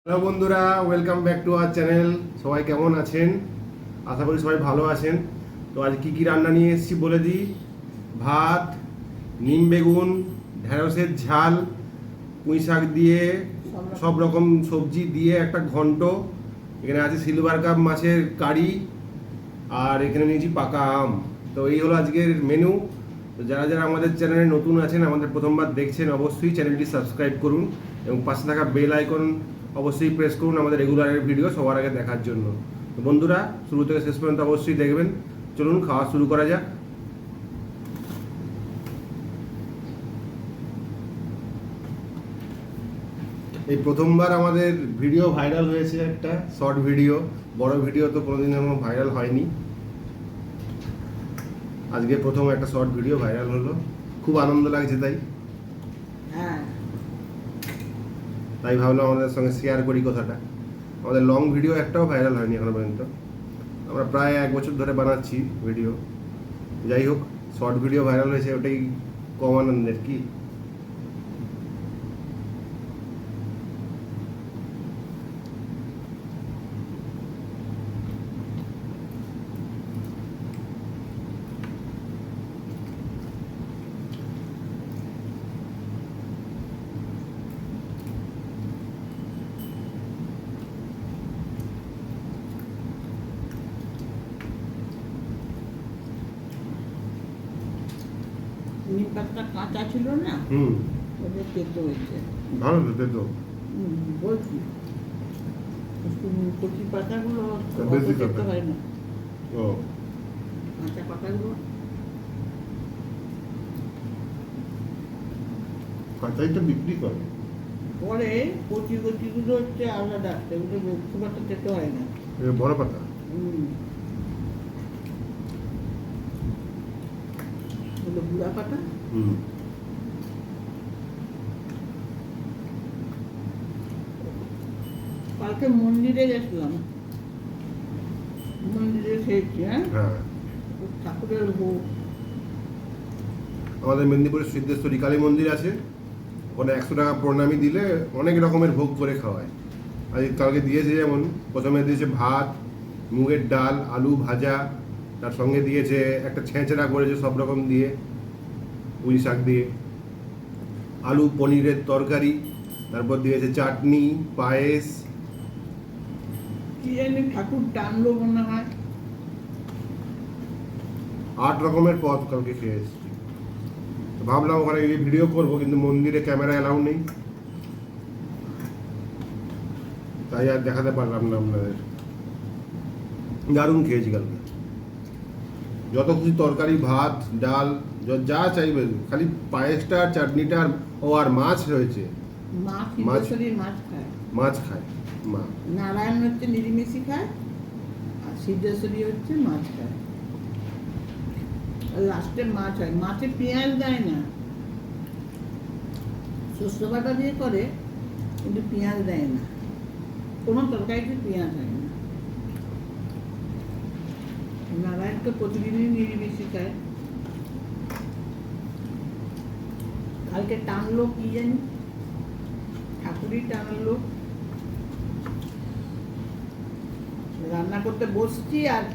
Hello বন্ধুরা, welcome back to our channel. সবাই কেমন আছেন? আশা করি সবাই ভালো আছেন। তো আজ কী কী রান্না নিয়ে এসেছি বলে দিই। ভাত, নিম বেগুন, ঢেঁড়সের ঝাল, পুঁই শাক দিয়ে সব রকম সবজি দিয়ে একটা ঘন্ট। এখানে আছে সিলভার কাপ মাছের কারি, আর এখানে নিয়েছি পাকা আম। তো এই হলো আজকের মেনু। তো যারা যারা আমাদের চ্যানেলে নতুন আছেন, আমাদের প্রথমবার দেখছেন, অবশ্যই চ্যানেলটি সাবস্ক্রাইব করুন এবং পাশে থাকা বেল আইকন অবশ্যই প্রেস করুন আমাদের রেগুলারের ভিডিও সবার আগে দেখার জন্য। তো বন্ধুরা, শুরু থেকে শেষ পর্যন্ত অবশ্যই দেখবেন। চলুন খাওয়া শুরু করা যাক। এই প্রথমবার আমাদের ভিডিও ভাইরাল হয়েছে, একটা শর্ট ভিডিও। বড় ভিডিও তো কোনোদিন এমন ভাইরাল হয়নি। আজকে প্রথম একটা শর্ট ভিডিও ভাইরাল হলো, খুব আনন্দ লাগছে। তাই ভাবলাম আমাদের সঙ্গে শেয়ার করি কথাটা। আমাদের লং ভিডিও একটাও ভাইরাল হয়নি এখনো পর্যন্ত। আমরা প্রায় 1 বছর ধরে বানাচ্ছি ভিডিও। যাই হোক, শর্ট ভিডিও ভাইরাল হয়েছে, ওটাই কম আনন্দের। কি নিম পাতাটা কাঁচা ছিল না, ওদের তেতো হয়েছে। ভালো তো তো বলছি কচি পাতাগুলো বেশি তেতো কাঁচা হয় না, ও কাঁচা পাতাগুলো কাঁচাই তো বিক্রি করে। পরে কচি কচিগুলো হচ্ছে আলাদা, সেগুলো খুব একটা তেতো হয় না। বড় পাতা ওগুলো বুড়া পাতা। কালকে মন্দিরে গেছিলাম, মন্দিরে খেয়েছি। হ্যাঁ, ঠাকুরের ভোগ। আমাদের মেদিনীপুরে সিদ্ধেশ্বরী কালী মন্দির আছে, ওখানে 100 টাকা প্রণামী দিলে অনেক রকমের ভোগ করে খাওয়ায়। আজ কালকে দিয়েছে, যেমন প্রথমে দিয়েছে ভাত, মুগের ডাল, আলু ভাজা, তার সঙ্গে দিয়েছে একটা ছেঁচড়া করেছে সব রকম দিয়ে, পুঁই শাক দিয়ে, আলু পনিরের তরকারি, তারপর দিয়েছে চাটনি, পায়েস। কি জানি ঠাকুর টানলো মনে হয়। 8 রকমের পদ কালকে খেয়ে এসেছি। তো ভাবলাম ওখানে গিয়ে ভিডিও করবো, কিন্তু মন্দিরে ক্যামেরা অ্যালাউ নেই, তাই আর দেখাতে পারলাম না আপনাদের। দারুণ খেয়েছি কালকে, যত খুশি তরকারি, ভাত, ডাল, যা চাইবে, খালি পায়েসটা আর চাটনিটা আর মাছ রয়েছে। মাছ খায়। মাছ খায় মা। নারায়ণ হচ্ছে নিরামিষই খায়, আর সিদ্ধেশ্বরী হচ্ছে মাছ খায়। আর লাস্টে মাছ হয়, মাছে পেঁয়াজ দেয় না, শস্য বাটা দিয়ে করে, কিন্তু পেঁয়াজ দেয় না, কোনো তরকারিতে পেঁয়াজ হয় না। নারায়ণ তো প্রতিদিনই নিরামিষই খায়। কালকে টানলো কি জানি, ঠাকুরই টানলো। রান্না করতে বসছি, আর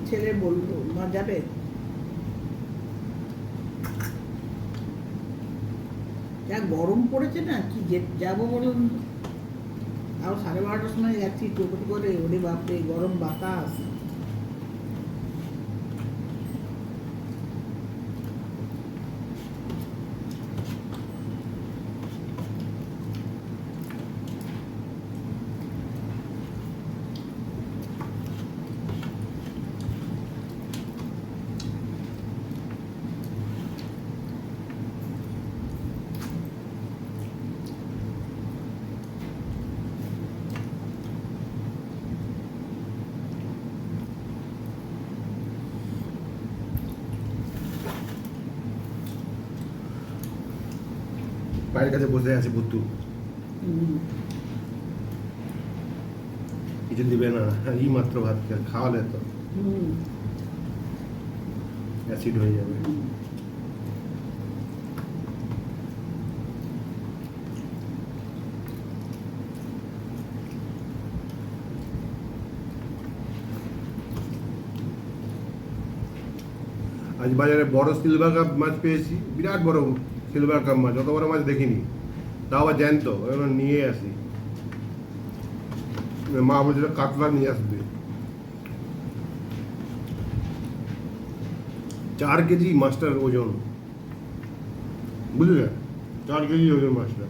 ছেলে বললো মা যাবে, যা গরম পড়েছে না, কি যাবো বলুন। আর 12:30টার সময় যাচ্ছি টোটো করে, ওরে বাপরে গরম বাতাস। পায়ের কাছে বসে আছে বুদ্ধু, কিছু দিবে না। এই মাত্র ভাত খাওয়ালে তো অ্যাসিড হয়ে যাবে। আজ বাজারে বড় সিলভার কাপ মাছ পেয়েছি, বিরাট বড় সিলভার কাপ মাছ, অত বড় মাছ দেখিনি, তাও আবার জ্যান্ত, এবার নিয়ে আসি। মা বলছিল কাতলা নিয়ে আসবে। 4 কেজি মাছটার ওজন, বুঝলে, 4 কেজি ওজন মাছটা।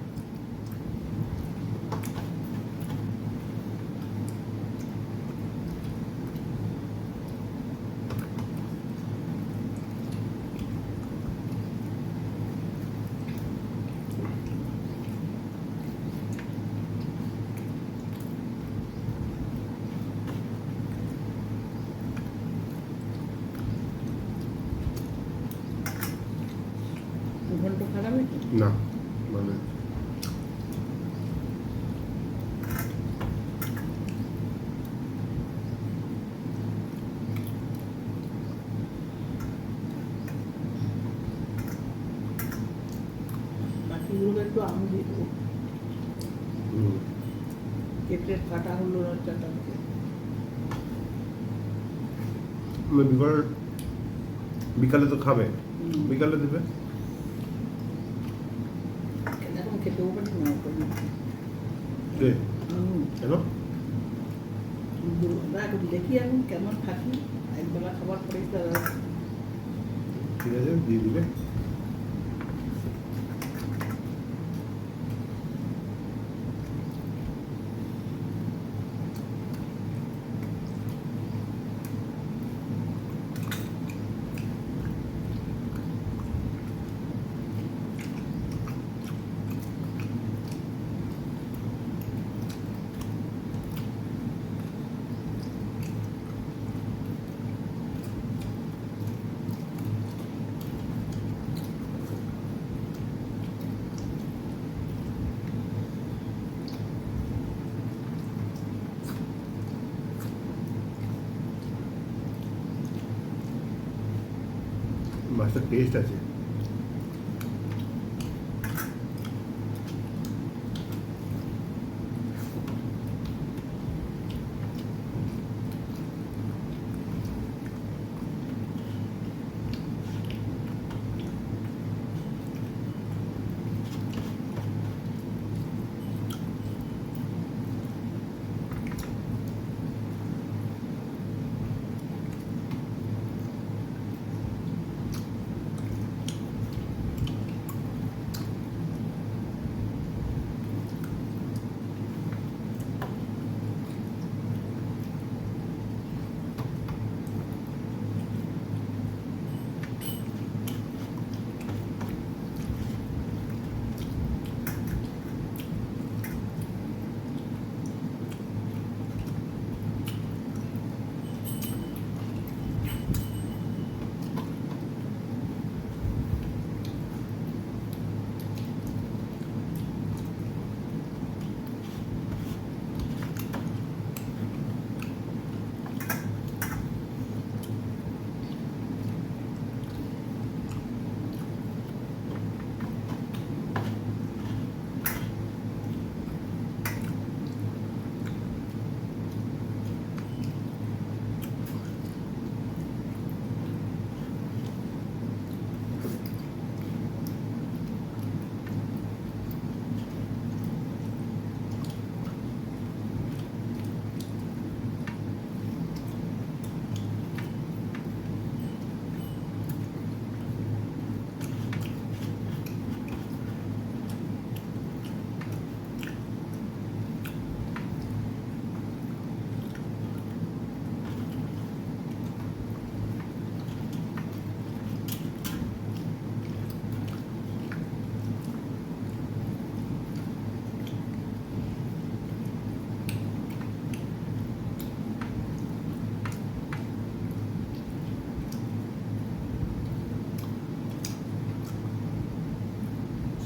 ঘন্টা খারাপ হয়েছে। না মানে বাকিগুলো একটু আম দিয়ে দেবো, হুম। কেটে কাটা হলো চাটা বিকালে তো খাবে, বিকালে দেবে। এখন খেতেও পারি না কে? কেন? এখন দেখি এখন কেমন থাকি, একবেলা খাবার পরে তারা ঠিক আছে, দিয়ে দিবে। মাছটার টেস্ট আছে।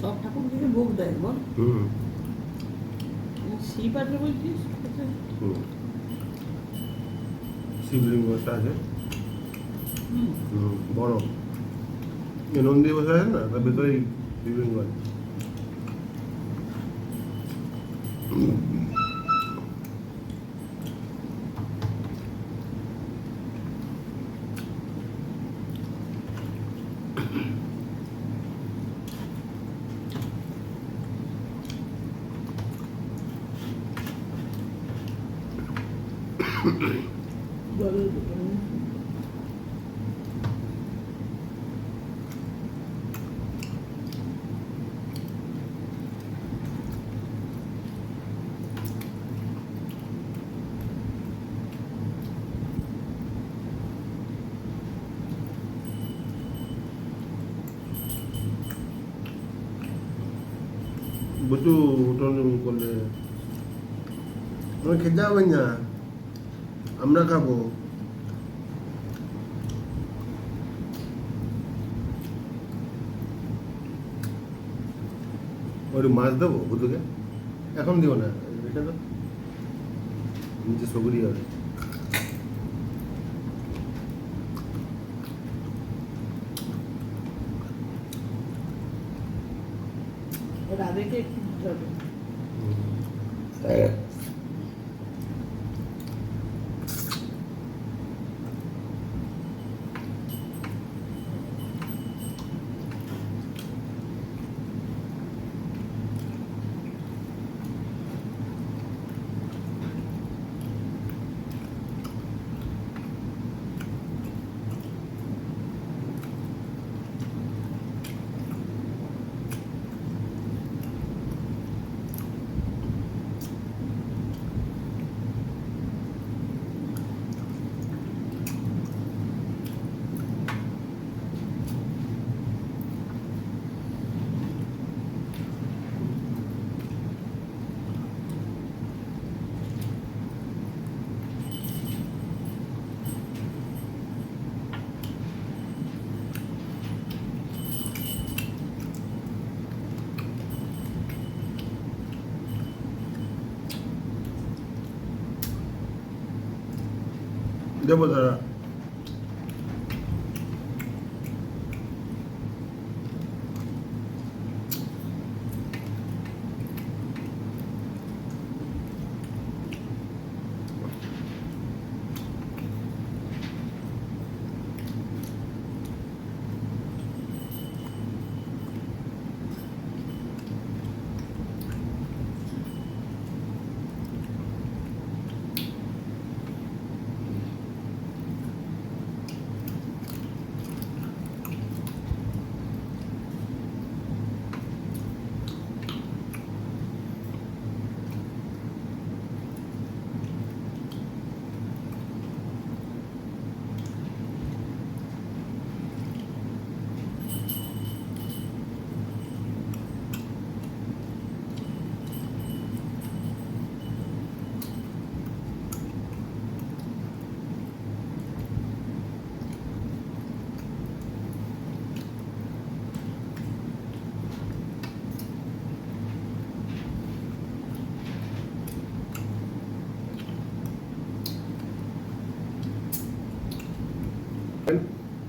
সব ঠাকুর থেকে ভোগ দেয় বল, হুম শিব আছে বলছিস হুম। শিবলিঙ্গটা আছে, হুম। বড়। এই নন্দী বসে আছে না, তার ভেতরেই শিবলিঙ্গ আছে। জলের বোতল নিয়ে। বুঝু উঠোন করলে আমার খেতে হবে না, আমরা খাবো। ওই মাছ দেবো বুধুকে, এখন দিব না, এটা তো নিচে সবুরি হবে। রাধেকে একটু দিতে হবে। দেবো দাদা।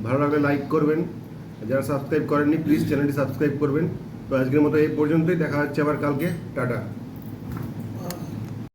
ভালো লাগলে লাইক করবেন, যারা সাবস্ক্রাইব করেননি প্লিজ চ্যানেলটি সাবস্ক্রাইব করবেন। তো আজকের মতো এই পর্যন্তই, দেখা হচ্ছে আবার কালকে, টাটা।